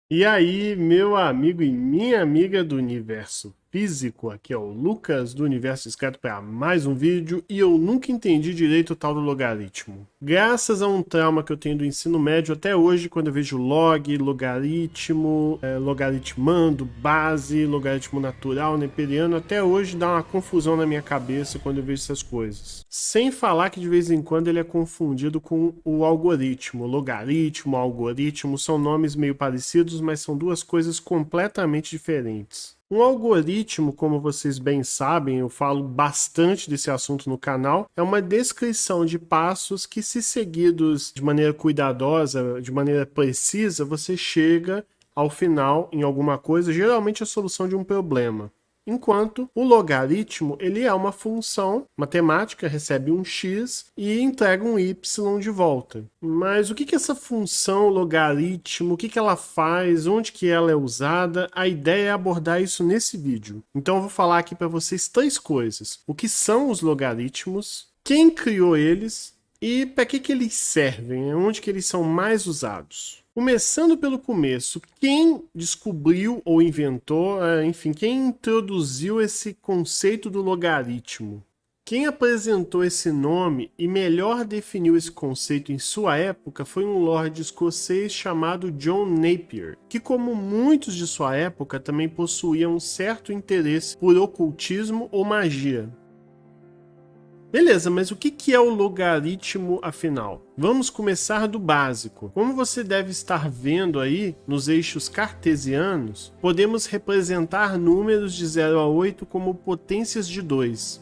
E aí, meu amigo e minha amiga do universo físico, aqui é o Lucas do Universo Discreto para mais um vídeo e eu nunca entendi direito o tal do logaritmo. Graças a um trauma que eu tenho do ensino médio até hoje, quando eu vejo log, logaritmo, logaritmando, base, logaritmo natural, neperiano, até hoje dá uma confusão na minha cabeça quando eu vejo essas coisas. Sem falar que de vez em quando ele é confundido com o algoritmo. Logaritmo, algoritmo são nomes meio parecidos, mas são duas coisas completamente diferentes. Um algoritmo, como vocês bem sabem, eu falo bastante desse assunto no canal, é uma descrição de passos que, se seguidos de maneira cuidadosa, de maneira precisa, você chega ao final em alguma coisa, geralmente a solução de um problema. Enquanto o logaritmo, ele é uma função matemática, recebe um x e entrega um y de volta. Mas o que essa função logaritmo, o que ela faz, onde que ela é usada? A ideia é abordar isso nesse vídeo. Então eu vou falar aqui para vocês três coisas. O que são os logaritmos, quem criou eles e para que eles servem, onde que eles são mais usados. Começando pelo começo, quem descobriu ou inventou, enfim, quem introduziu esse conceito do logaritmo? Quem apresentou esse nome e melhor definiu esse conceito em sua época foi um lord escocês chamado John Napier, que, como muitos de sua época, também possuía um certo interesse por ocultismo ou magia. Beleza, mas o que é o logaritmo afinal? Vamos começar do básico. Como você deve estar vendo aí nos eixos cartesianos, podemos representar números de 0 a 8 como potências de 2.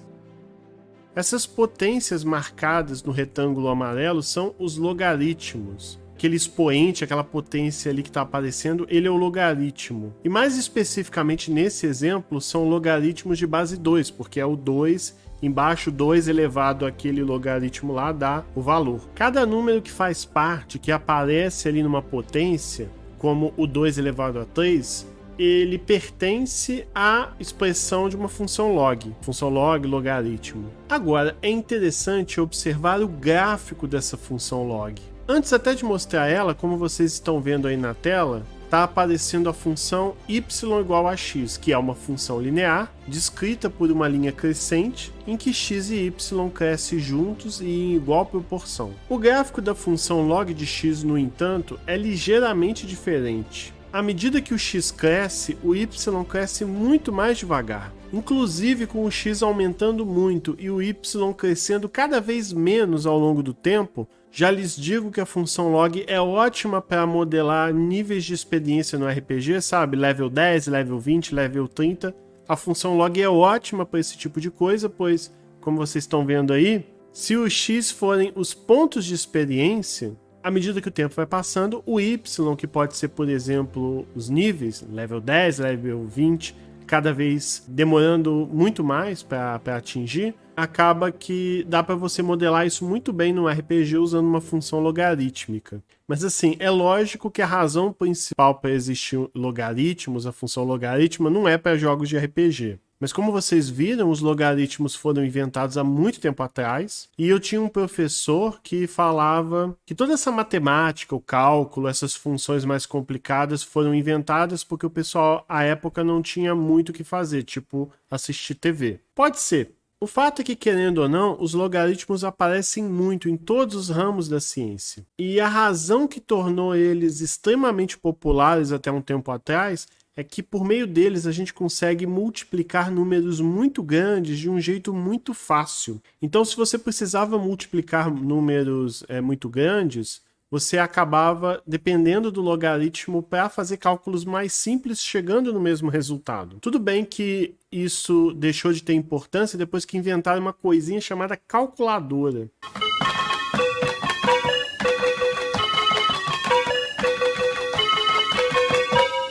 Essas potências marcadas no retângulo amarelo são os logaritmos. Aquele expoente, aquela potência ali que está aparecendo, ele é o logaritmo. E mais especificamente nesse exemplo, são logaritmos de base 2, porque é o 2 embaixo 2 elevado àquele logaritmo lá dá o valor. Cada número que faz parte, que aparece ali numa potência, como o 2 elevado a 3, ele pertence à expressão de uma função log, logaritmo. Agora, é interessante observar o gráfico dessa função log. Antes até de mostrar ela, como vocês estão vendo aí na tela, está aparecendo a função y igual a x, que é uma função linear, descrita por uma linha crescente, em que x e y crescem juntos e em igual proporção. O gráfico da função log de x, no entanto, é ligeiramente diferente. À medida que o x cresce, o y cresce muito mais devagar. Inclusive com o x aumentando muito e o y crescendo cada vez menos ao longo do tempo, já lhes digo que a função log é ótima para modelar níveis de experiência no RPG, sabe? Level 10, level 20, level 30. A função log é ótima para esse tipo de coisa, pois, como vocês estão vendo aí, se o x forem os pontos de experiência, à medida que o tempo vai passando, o y, que pode ser, por exemplo, os níveis, level 10, level 20, cada vez demorando muito mais para atingir, acaba que dá para você modelar isso muito bem no RPG usando uma função logarítmica. Mas assim, é lógico que a razão principal para existir logaritmos, a função logarítmica, não é para jogos de RPG. Mas como vocês viram, os logaritmos foram inventados há muito tempo atrás, e eu tinha um professor que falava que toda essa matemática, o cálculo, essas funções mais complicadas foram inventadas porque o pessoal à época não tinha muito o que fazer, tipo assistir TV. Pode ser. O fato é que, querendo ou não, os logaritmos aparecem muito em todos os ramos da ciência. E a razão que tornou eles extremamente populares até um tempo atrás é que por meio deles a gente consegue multiplicar números muito grandes de um jeito muito fácil. Então, se você precisava multiplicar números muito grandes, você acabava dependendo do logaritmo para fazer cálculos mais simples, chegando no mesmo resultado. Tudo bem que isso deixou de ter importância depois que inventaram uma coisinha chamada calculadora.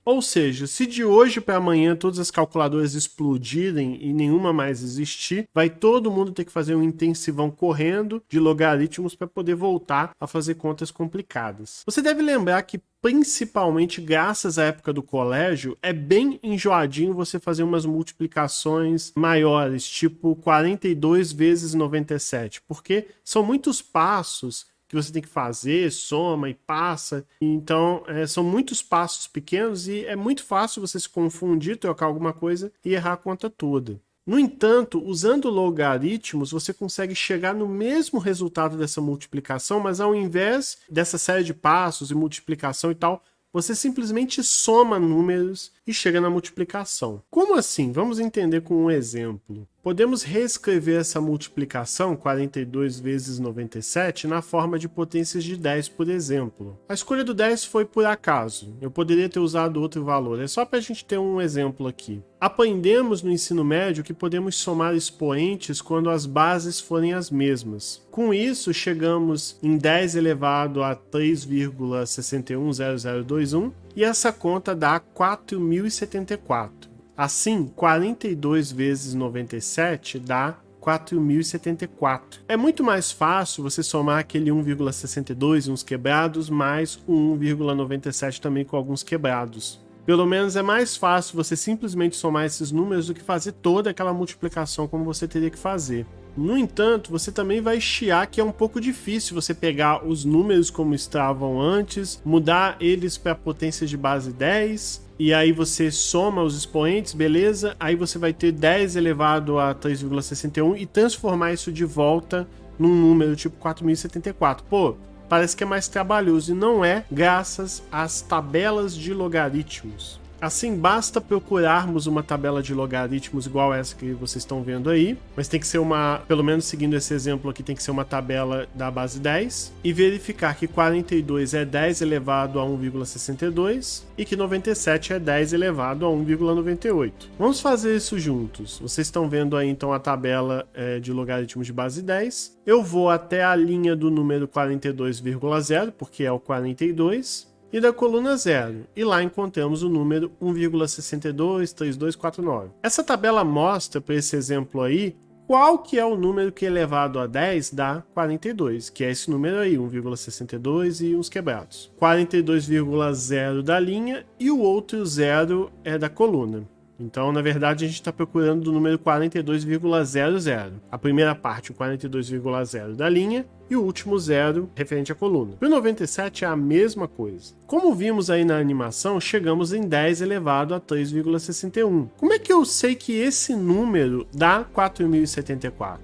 Ou seja, se de hoje para amanhã todas as calculadoras explodirem e nenhuma mais existir, vai todo mundo ter que fazer um intensivão correndo de logaritmos para poder voltar a fazer contas complicadas. Você deve lembrar que, principalmente graças à época do colégio, é bem enjoadinho você fazer umas multiplicações maiores, tipo 42 vezes 97, porque são muitos passos que você tem que fazer, soma e passa. Então, são muitos passos pequenos e é muito fácil você se confundir, trocar alguma coisa e errar a conta toda. No entanto, usando logaritmos, você consegue chegar no mesmo resultado dessa multiplicação, mas ao invés dessa série de passos e multiplicação e tal, você simplesmente soma números e chega na multiplicação. Como assim? Vamos entender com um exemplo. Podemos reescrever essa multiplicação, 42 vezes 97, na forma de potências de 10, por exemplo. A escolha do 10 foi por acaso. Eu poderia ter usado outro valor. É só para a gente ter um exemplo aqui. Aprendemos no ensino médio que podemos somar expoentes quando as bases forem as mesmas. Com isso, chegamos em 10 elevado a 3,610021 e essa conta dá 4.074. Assim, 42 vezes 97 dá 4.074. É muito mais fácil você somar aquele 1,62 e uns quebrados, mais o 1,97 também com alguns quebrados. Pelo menos é mais fácil você simplesmente somar esses números do que fazer toda aquela multiplicação como você teria que fazer. No entanto, você também vai chiar que é um pouco difícil você pegar os números como estavam antes, mudar eles para potência de base 10, e aí você soma os expoentes, beleza? Aí você vai ter 10 elevado a 3,61 e transformar isso de volta num número tipo 4.074. Pô, parece que é mais trabalhoso e não é, graças às tabelas de logaritmos. Assim, basta procurarmos uma tabela de logaritmos igual essa que vocês estão vendo aí, mas tem que ser pelo menos seguindo esse exemplo aqui, tem que ser uma tabela da base 10, e verificar que 42 é 10 elevado a 1,62 e que 97 é 10 elevado a 1,98. Vamos fazer isso juntos. Vocês estão vendo aí então a tabela de logaritmos de base 10. Eu vou até a linha do número 42,0, porque é o 42, e da coluna 0, e lá encontramos o número 1,623249. Essa tabela mostra, para esse exemplo aí, qual que é o número que elevado a 10 dá 42, que é esse número aí, 1,62 e uns quebrados. 42,0 da linha e o outro 0 é da coluna. Então, na verdade, a gente está procurando do número 42,00. A primeira parte, o 42,0 da linha, e o último 0 referente à coluna. Para o 97 é a mesma coisa. Como vimos aí na animação, chegamos em 10 elevado a 3,61. Como é que eu sei que esse número dá 4.074?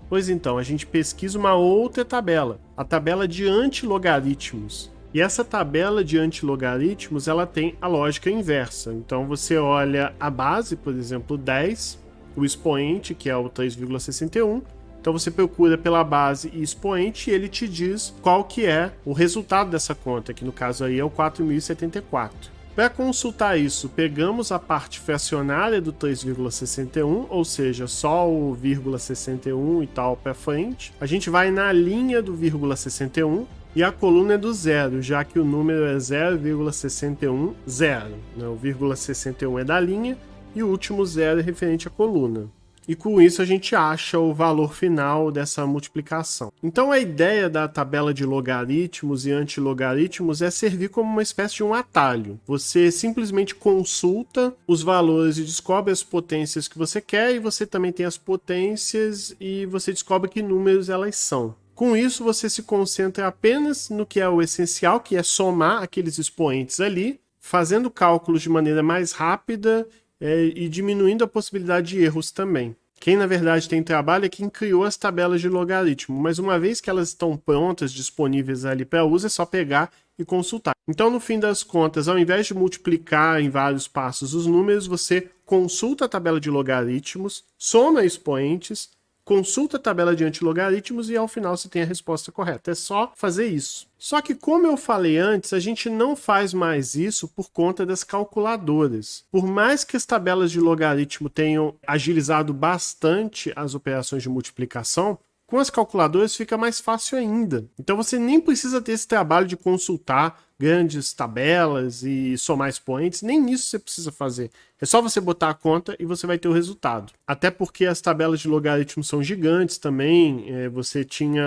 Pois então, a gente pesquisa uma outra tabela, a tabela de antilogaritmos. E essa tabela de antilogaritmos, ela tem a lógica inversa. Então você olha a base, por exemplo, 10, o expoente, que é o 3,61. Então você procura pela base e expoente e ele te diz qual que é o resultado dessa conta, que no caso aí é o 4.074. Para consultar isso, pegamos a parte fracionária do 3,61, ou seja, só o 0,61 e tal para frente. A gente vai na linha do 0,61, e a coluna é do 0, já que o número é 0,610. O 0,61 é da linha e o último 0 é referente à coluna. E com isso a gente acha o valor final dessa multiplicação. Então a ideia da tabela de logaritmos e antilogaritmos é servir como uma espécie de um atalho. Você simplesmente consulta os valores e descobre as potências que você quer, e você também tem as potências e você descobre que números elas são. Com isso, você se concentra apenas no que é o essencial, que é somar aqueles expoentes ali, fazendo cálculos de maneira mais rápida e diminuindo a possibilidade de erros também. Quem, na verdade, tem trabalho é quem criou as tabelas de logaritmo, mas uma vez que elas estão prontas, disponíveis ali para uso, é só pegar e consultar. Então, no fim das contas, ao invés de multiplicar em vários passos os números, você consulta a tabela de logaritmos, soma expoentes, consulta a tabela de antilogaritmos e ao final você tem a resposta correta. É só fazer isso. Só que, como eu falei antes, a gente não faz mais isso por conta das calculadoras. Por mais que as tabelas de logaritmo tenham agilizado bastante as operações de multiplicação, com as calculadoras fica mais fácil ainda. Então você nem precisa ter esse trabalho de consultar grandes tabelas e somar expoentes, nem isso você precisa fazer. É só você botar a conta e você vai ter o resultado. Até porque as tabelas de logaritmo são gigantes também, você tinha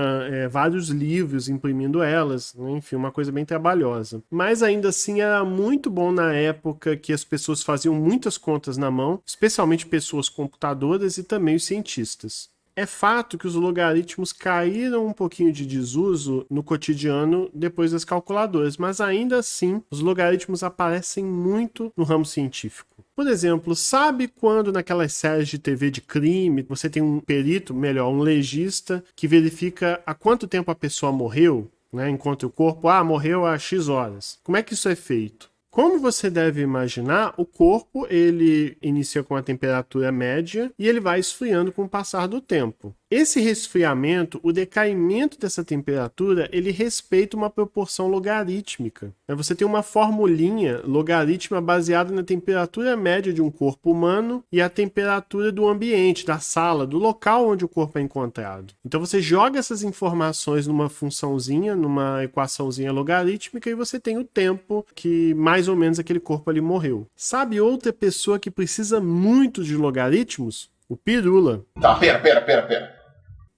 vários livros imprimindo elas, enfim, uma coisa bem trabalhosa. Mas ainda assim era muito bom na época que as pessoas faziam muitas contas na mão, especialmente pessoas computadoras e também os cientistas. É fato que os logaritmos caíram um pouquinho de desuso no cotidiano depois das calculadoras, mas ainda assim os logaritmos aparecem muito no ramo científico. Por exemplo, sabe quando naquelas séries de TV de crime você tem um perito, melhor, um legista, que verifica há quanto tempo a pessoa morreu, né? Encontra o corpo, morreu há X horas. Como é que isso é feito? Como você deve imaginar, o corpo ele inicia com a temperatura média e ele vai esfriando com o passar do tempo. Esse resfriamento, o decaimento dessa temperatura, ele respeita uma proporção logarítmica. Você tem uma formulinha logarítmica baseada na temperatura média de um corpo humano e a temperatura do ambiente, da sala, do local onde o corpo é encontrado. Então você joga essas informações numa funçãozinha, numa equaçãozinha logarítmica e você tem o tempo que mais ou menos aquele corpo ali morreu. Sabe outra pessoa que precisa muito de logaritmos? O Pirula. Tá, pera.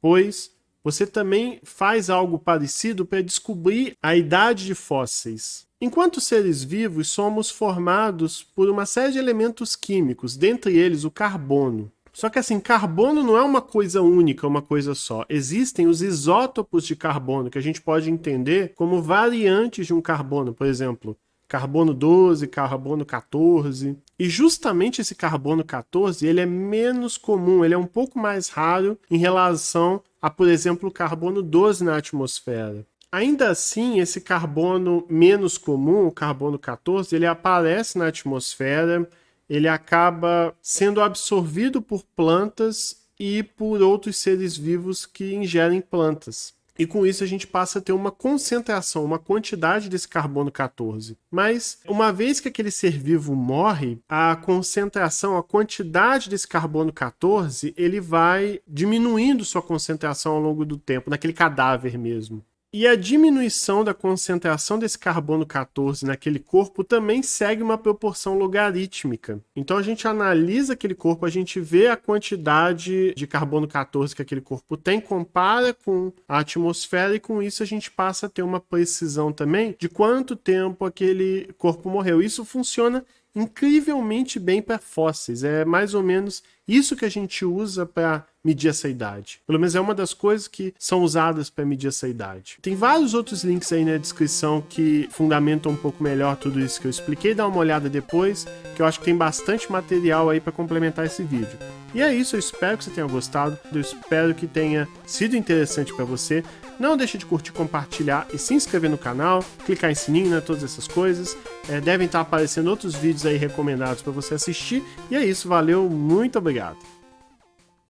Pois você também faz algo parecido para descobrir a idade de fósseis. Enquanto seres vivos, somos formados por uma série de elementos químicos, dentre eles o carbono. Só que assim, carbono não é uma coisa única, uma coisa só. Existem os isótopos de carbono, que a gente pode entender como variantes de um carbono, por exemplo, carbono 12, carbono 14. E justamente esse carbono 14, ele é menos comum, ele é um pouco mais raro em relação a, por exemplo, o carbono 12 na atmosfera. Ainda assim, esse carbono menos comum, o carbono 14, ele aparece na atmosfera, ele acaba sendo absorvido por plantas e por outros seres vivos que ingerem plantas. E com isso a gente passa a ter uma concentração, uma quantidade desse carbono 14. Mas uma vez que aquele ser vivo morre, a concentração, a quantidade desse carbono 14, ele vai diminuindo sua concentração ao longo do tempo, naquele cadáver mesmo. E a diminuição da concentração desse carbono 14 naquele corpo também segue uma proporção logarítmica. Então a gente analisa aquele corpo, a gente vê a quantidade de carbono 14 que aquele corpo tem, compara com a atmosfera e com isso a gente passa a ter uma precisão também de quanto tempo aquele corpo morreu. Isso funciona incrivelmente bem para fósseis. É mais ou menos isso que a gente usa para medir essa idade. Pelo menos é uma das coisas que são usadas para medir essa idade. Tem vários outros links aí na descrição que fundamentam um pouco melhor tudo isso que eu expliquei. Dá uma olhada depois, que eu acho que tem bastante material aí para complementar esse vídeo. E é isso, eu espero que você tenha gostado, eu espero que tenha sido interessante para você. Não deixe de curtir, compartilhar e se inscrever no canal, clicar em sininho, né, todas essas coisas. Devem estar aparecendo outros vídeos aí recomendados para você assistir. E é isso, valeu, muito obrigado.